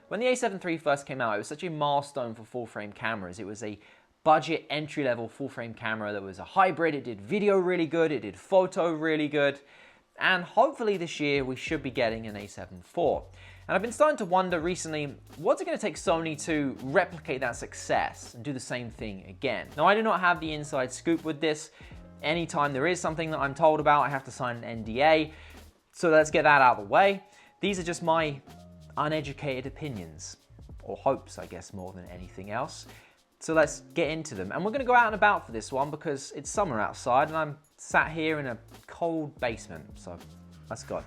When the A7 III first came out, it was such a milestone for full-frame cameras. It was a budget entry-level full-frame camera that was a hybrid. It did video really good, it did photo really good, and hopefully this year we should be getting an A7 IV. And I've been starting to wonder recently, what's it going to take Sony to replicate that success and do the same thing again? Now, I do not have the inside scoop with this. Anytime there is something that I'm told about, I have to sign an NDA. So let's get that out of the way. These are just my uneducated opinions, or hopes, I guess, more than anything else. So let's get into them. And we're going to go out and about for this one because it's summer outside and I'm sat here in a cold basement. So let's go.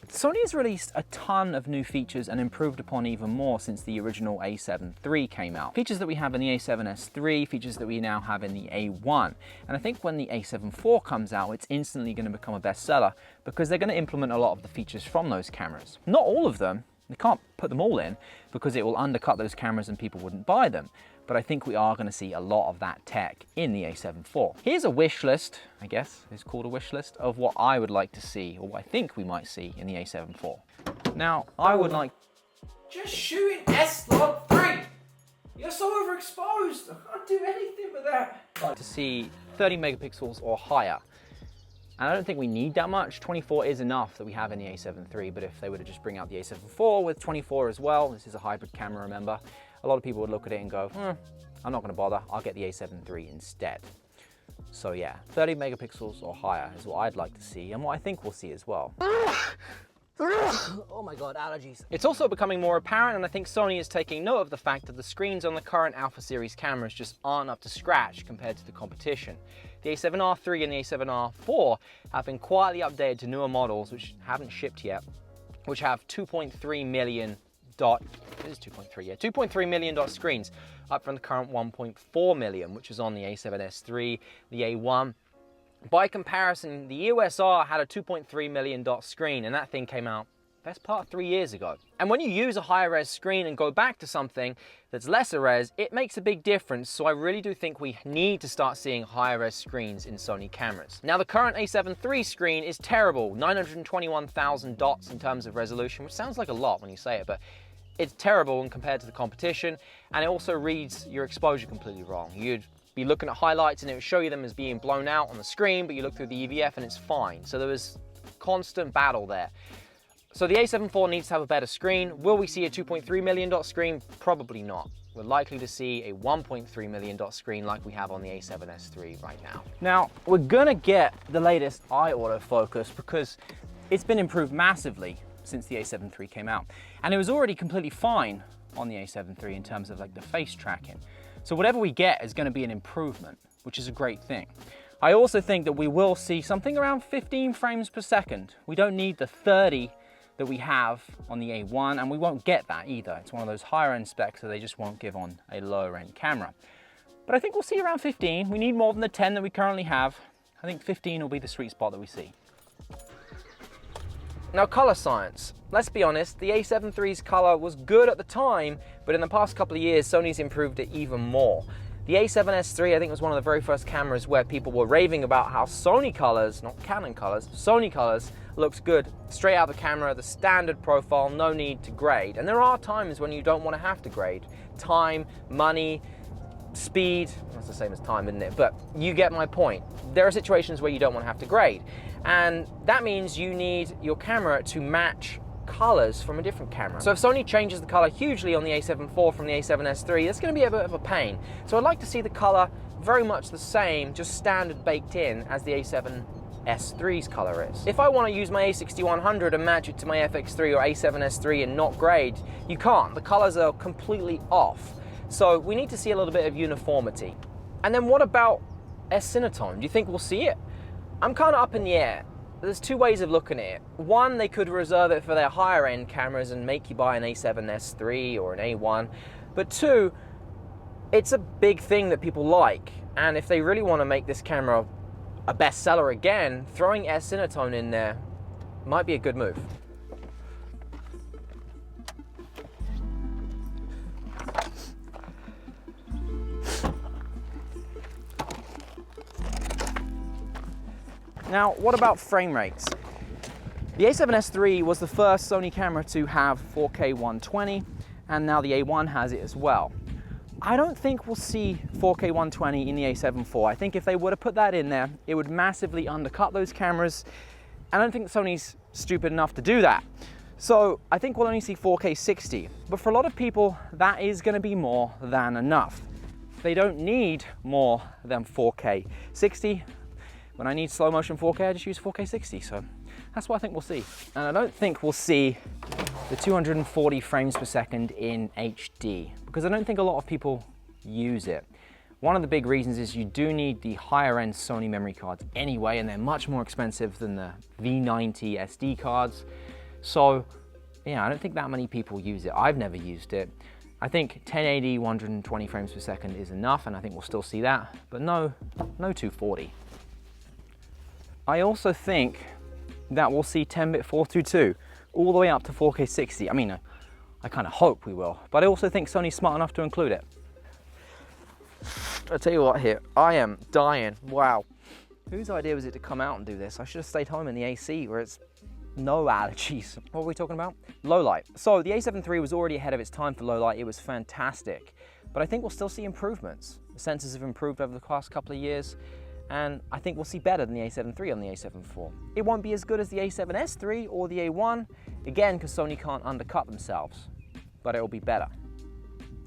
Sony has released a ton of new features and improved upon even more since the original A7 III came out. Features that we have in the A7S III, features that we now have in the A1. And I think when the A7 IV comes out, it's instantly going to become a bestseller because they're going to implement a lot of the features from those cameras. Not all of them, they can't put them all in because it will undercut those cameras and people wouldn't buy them. But I think we are going to see a lot of that tech in the A7 IV. Here's a wish list, I guess it's called a wish list, of what I would like to see, or what I think we might see in the A7 IV. Now, I would like... Just shooting S-Log 3! You're so overexposed! I can't do anything with that! Like to see 30 megapixels or higher. And I don't think we need that much. 24 is enough that we have in the A7 III, but if they were to just bring out the A7 IV with 24 as well, this is a hybrid camera, remember, a lot of people would look at it and go, I'm not gonna bother, I'll get the A7 III instead. So yeah, 30 megapixels or higher is what I'd like to see, and what I think we'll see as well. Oh my god, allergies. It's also becoming more apparent, and I think Sony is taking note of the fact that the screens on the current Alpha series cameras just aren't up to scratch compared to the competition. The A7R III and the A7R IV have been quietly updated to newer models which haven't shipped yet, which have 2.3 million dot, it is 2.3, yeah, 2.3 million dot screens, up from the current 1.4 million, which is on the A7S III, the A1. By comparison, the EOS R had a 2.3 million dot screen, and that thing came out best part 3 years ago. And when you use a higher res screen and go back to something that's lesser res, it makes a big difference. So I really do think we need to start seeing higher res screens in Sony cameras. Now the current A7 III screen is terrible, 921,000 dots in terms of resolution, which sounds like a lot when you say it, but it's terrible when compared to the competition, and it also reads your exposure completely wrong. You'd be looking at highlights and it would show you them as being blown out on the screen, but you look through the EVF and it's fine. So there was constant battle there. So the A7 IV needs to have a better screen. Will we see a 2.3 million dot screen? Probably not. We're likely to see a 1.3 million dot screen like we have on the A7S III right now. Now, we're gonna get the latest eye autofocus because it's been improved massively since the A7 III came out. And it was already completely fine on the A7 III in terms of like the face tracking. So whatever we get is gonna be an improvement, which is a great thing. I also think that we will see something around 15 frames per second. We don't need the 30 that we have on the A1, and we won't get that either. It's one of those higher end specs that they just won't give on a lower end camera. But I think we'll see around 15. We need more than the 10 that we currently have. I think 15 will be the sweet spot that we see. Now, color science. Let's be honest, the A7 III's color was good at the time, but in the past couple of years, Sony's improved it even more. The A7S III, I think, was one of the very first cameras where people were raving about how Sony colors, not Canon colors, Sony colors looks good straight out of the camera, the standard profile, no need to grade. And there are times when you don't want to have to grade. Time, money, speed, that's the same as time, isn't it? But you get my point. There are situations where you don't want to have to grade. And that means you need your camera to match colors from a different camera. So if Sony changes the color hugely on the A7 IV from the A7S III, that's going to be a bit of a pain. So I'd like to see the color very much the same, just standard baked in as the A7S III's color is. If I want to use my A6100 and match it to my FX3 or A7S III and not grade, you can't. The colors are completely off. So we need to see a little bit of uniformity. And then what about S-Cinetone? Do you think we'll see it? I'm kind of up in the air. There's two ways of looking at it. One, they could reserve it for their higher end cameras and make you buy an A7S III or an A1. But two, it's a big thing that people like. And if they really want to make this camera a bestseller again, throwing S-Cinetone in there might be a good move. Now, what about frame rates? The A7S III was the first Sony camera to have 4K 120, and now the A1 has it as well. I don't think we'll see 4K 120 in the A7 IV. I think if they were to put that in there, it would massively undercut those cameras. I don't think Sony's stupid enough to do that. So I think we'll only see 4K 60, but for a lot of people, that is going to be more than enough. They don't need more than 4K 60. When I need slow motion 4K, I just use 4K 60, so that's what I think we'll see. And I don't think we'll see the 240 frames per second in HD, because I don't think a lot of people use it. One of the big reasons is you do need the higher end Sony memory cards anyway, and they're much more expensive than the V90 SD cards. So yeah, I don't think that many people use it. I've never used it. I think 1080, 120 frames per second is enough, and I think we'll still see that, but no 240. I also think that we'll see 10-bit 422 all the way up to 4K 60. I mean, I kind of hope we will, but I also think Sony's smart enough to include it. I'll tell you what here, I am dying, wow. Whose idea was it to come out and do this? I should have stayed home in the AC where it's no allergies. What were we talking about? Low light. So the A7 III was already ahead of its time for low light. It was fantastic, but I think we'll still see improvements. The sensors have improved over the past couple of years, and I think we'll see better than the A7 III on the A7 IV. It won't be as good as the A7S III or the A1, again, because Sony can't undercut themselves, but it'll be better,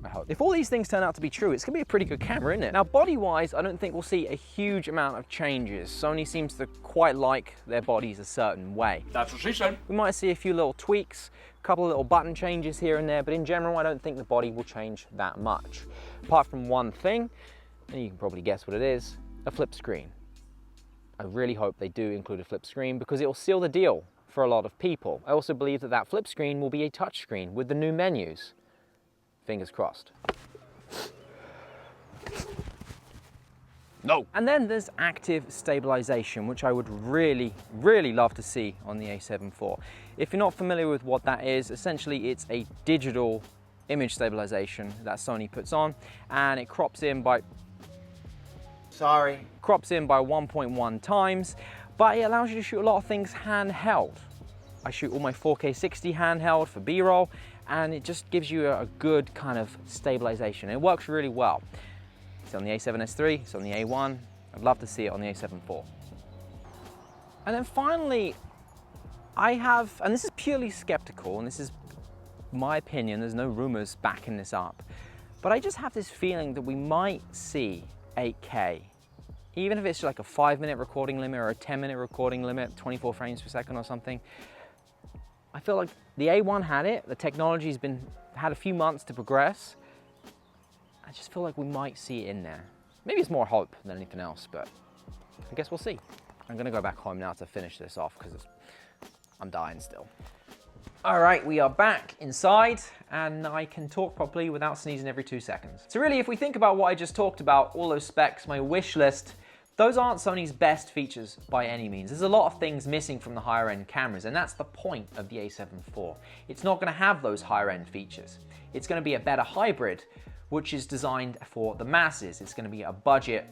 I hope. If all these things turn out to be true, it's gonna be a pretty good camera, isn't it? Now, body-wise, I don't think we'll see a huge amount of changes. Sony seems to quite like their bodies a certain way. That's what she said. We might see a few little tweaks, a couple of little button changes here and there, but in general, I don't think the body will change that much. Apart from one thing, and you can probably guess what it is, a flip screen. I really hope they do include a flip screen because it will seal the deal for a lot of people. I also believe that that flip screen will be a touch screen with the new menus. Fingers crossed. No. And then there's active stabilization, which I would really love to see on the A7 IV. If you're not familiar with what that is, essentially it's a digital image stabilization that Sony puts on, and it crops in by 1.1 times, but it allows you to shoot a lot of things handheld. I shoot all my 4K 60 handheld for B-roll, and it just gives you a good kind of stabilization. It works really well. It's on the A7S III, it's on the A1. I'd love to see it on the A7 IV. And then finally, I have, and this is purely skeptical, and this is my opinion, there's no rumors backing this up, but I just have this feeling that we might see 8K, even if it's like a 5-minute recording limit or a 10-minute recording limit, 24 frames per second or something. I feel like the A1 had it, the technology's had a few months to progress. I just feel like we might see it in there. Maybe it's more hope than anything else, but I guess we'll see. I'm gonna go back home now to finish this off because I'm dying still. All right, we are back inside and I can talk properly without sneezing every 2 seconds. So really, if we think about what I just talked about, all those specs, my wish list, those aren't Sony's best features by any means. There's a lot of things missing from the higher end cameras, and that's the point of the A7 IV. It's not gonna have those higher end features. It's gonna be a better hybrid, which is designed for the masses. It's gonna be a budget,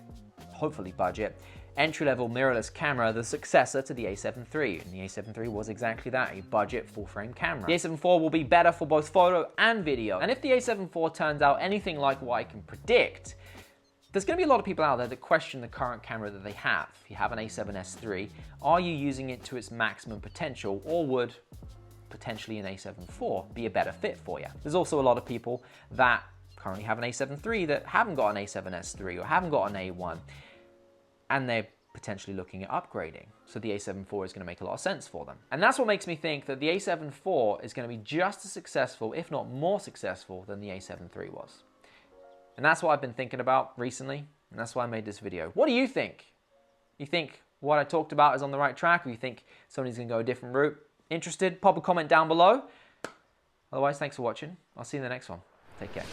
hopefully budget, entry-level mirrorless camera, the successor to the A7 III. And the A7 III was exactly that, a budget full-frame camera. The A7 IV will be better for both photo and video. And if the A7 IV turns out anything like what I can predict, there's going to be a lot of people out there that question the current camera that they have. If you have an A7S III, are you using it to its maximum potential, or would potentially an A7 IV be a better fit for you? There's also a lot of people that currently have an A7 III that haven't got an A7S III or haven't got an A1, and they're potentially looking at upgrading. So the A7 IV is going to make a lot of sense for them. And that's what makes me think that the A7 IV is going to be just as successful, if not more successful, than the A7 III was. And that's what I've been thinking about recently, and that's why I made this video. What do you think? You think what I talked about is on the right track, or you think Sony's gonna go a different route? Interested? Pop a comment down below. Otherwise, thanks for watching. I'll see you in the next one. Take care.